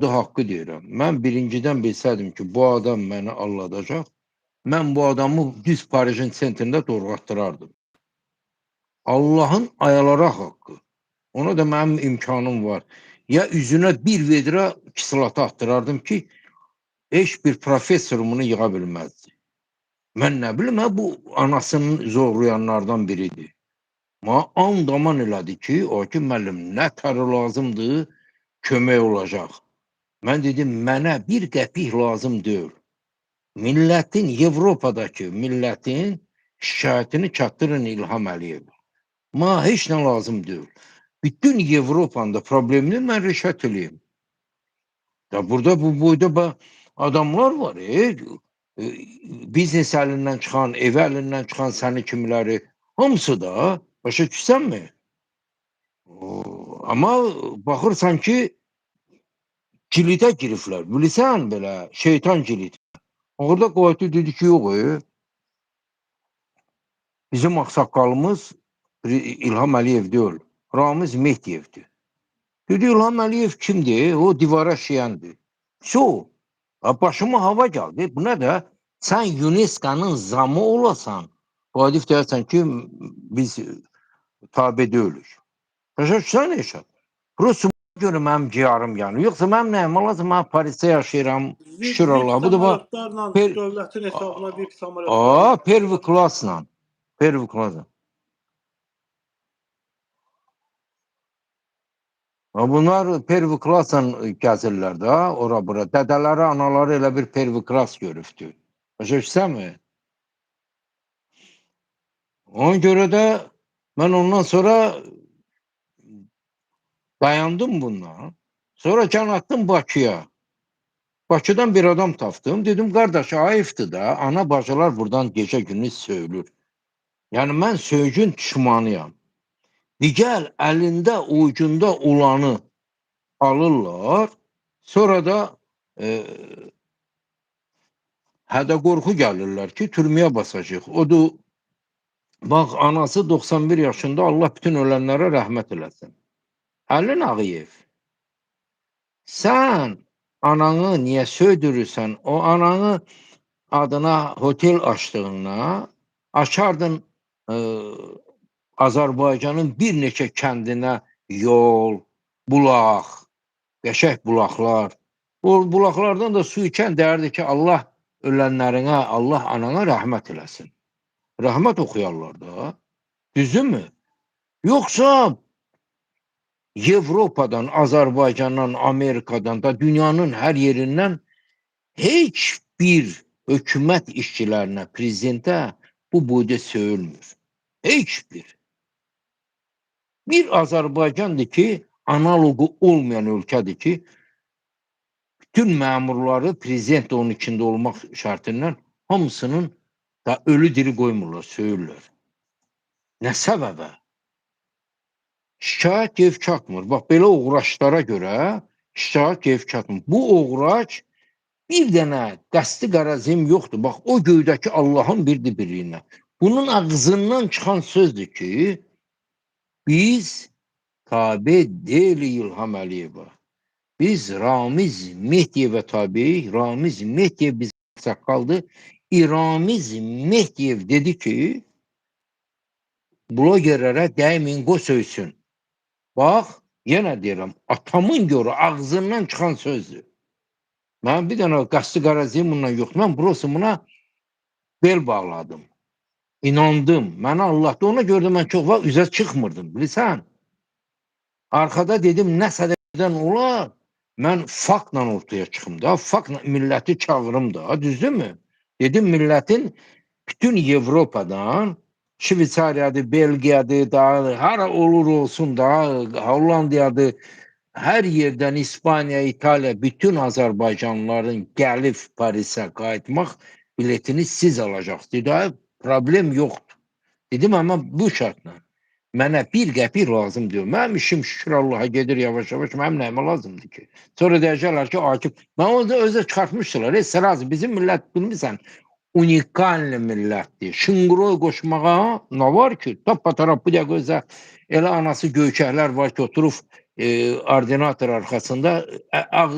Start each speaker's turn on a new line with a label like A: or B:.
A: da haqqı deyirəm. Mən birincidən bilsəydim ki, bu adam məni alladacaq, mən bu adamı düz Parijin sentrində doğratdırardım. Allahın ayalara haqqı. Ona da mənim imkanım var. Ya üzünə bir vedrə kislata attırardım ki, heç bir professor bunu yığa bilməzdi. Mən nə bilim, bu anasını zorlayanlardan biridir. And aman elədi ki, o ki, müəllim, nə tərə lazımdır, kömək olacaq. Mən dedim, mənə bir qəpik lazım deyil. Millətin, Avropadakı millətin şikayətini çatdırın İlham Əliyev. Mənə heç nə lazım deyil. Bütün Avropanın da problemini mən rəşət eləyim. Ya burada bu boyda adamlar var. Biznes əlindən çıxan, ev əlindən çıxan səni kimiləri, hamısı da, başa düşsənmi? Amma baxırsan ki, cilidə giriblər. Bilirsən belə, şeytan cilit. Orada qoydu dedi ki, yox, bizim ağsaqqalımız İlham Əliyev deyil, Ramiz Mehdiyevdir. Dedi, İlham Əliyev kimdir? O divara şiyəndir. Başıma hava gəldi. Buna da sən UNESCO-nın zamı olasan, Vadif deyərsən ki, biz tabi deyilik. Başa düşsən Eşat? Burası görə mənim ciyarım yanır. Yoxsa mənim nəyim lazım? Mən Parisdə yaşayıram. Şükür Allah. Bu da
B: samolyotlarla dövlətin hesabına VIP
A: samolyotlar. Pervi klasla. Pervi klasla. Bunlar pervi klasla gəzirlər də, ora bura. Dədələri, anaları elə bir pervi klas görübdür. Başa düşsənmi? Ona görə də mən ondan sonra dayandım bundan. Sonra can attım Bakıya. Bakıdan bir adam tapdım. Dedim, qardaş, ayıbdır da, ana bacılar buradan gecə günü söylür. Yəni, mən söygün düşmanıyam. Digər əlində, ucunda olanı alırlar. Sonra da hədə qorxu gəlirlər ki, türməyə basacaq. Odur, bax, anası 91 yaşında, Allah bütün ölənlərə rəhmət eləsin. Əlin Ağayev, sən ananı niyə söydürürsən? O ananı adına hotel açdığına açardın Azərbaycanın bir neçə kəndinə yol, bulaq, qəşəng bulaqlar. O bulaqlardan da su içən deyərdi ki, Allah ölənlərinə, Allah anana rəhmət eləsin. Rəhmət oxuyarlar da. Düzdürmü? Yoxsa Avropadan, Azərbaycandan, Amerikadan da, dünyanın hər yerindən heç bir hökumət işçilərinə, prezidentə bu boyda söyülmür. Heç bir. Bir Azərbaycandır ki, analogu olmayan ölkədir ki, bütün məmurları prezident onun içində olmaq şərtindən hamısının da ölü diri qoymurlar, söyürlər. Nə səbəbə? Şikayət ev çatmır. Bax, belə uğraşlara görə şikayət ev çatmır. Bu uğraş bir dənə qəsdi qarazim yoxdur. Bax, o göydəki Allahın birdir birliyinə. Bunun ağzından çıxan sözdür ki, biz tabi deyilik İlham Əliyevə. Biz Ramiz Mehdiyevə tabi, Ramiz Mehdiyev biz saqqaldı. Ramiz Mehdiyev dedi ki, blogerlərə dəyimin, qoy söysün. Bax, yenə deyirəm, atamın görə ağzından çıxan sözdür. Mən bir dənə qəsdi qaraziyim bundan yox. Mən burası buna bel bağladım. İnandım. Mənə Allah'da ona görə də mən çox vaxt üzə çıxmırdım. Bilirsən? Arkada dedim, nəsədən olar? Mən faktla ortaya çıxım da. Faktla milləti çağırım da. Düzdürmü? Dedim, millətin bütün Avropadan, Şveysariyadır, Belgiyadır, da, hara olur olsun da, Hollandiyadır, hər yerdən İspaniya, İtaliya, bütün Azərbaycanlıların gəlib Parisə qayıtmaq biletini siz alacaqsınız. Dedi, problem yoxdur. Dedim, amma bu şartla mənə bir qəpik lazım deyil. Mənim işim şükür Allaha gedir yavaş-yavaş, mənim nəyimə lazımdır ki? Sonra deyəcəklər ki, Akif, mən onu da özə çıxartmışdılar. Sразу, bizim millət bilmirsən, unikalni millətdir. Şınqıroy qoşmağa nə var ki? Tappatarap bu dəqiqə özə elə anası göyçəklər var ki, oturub ordinator arxasında ağ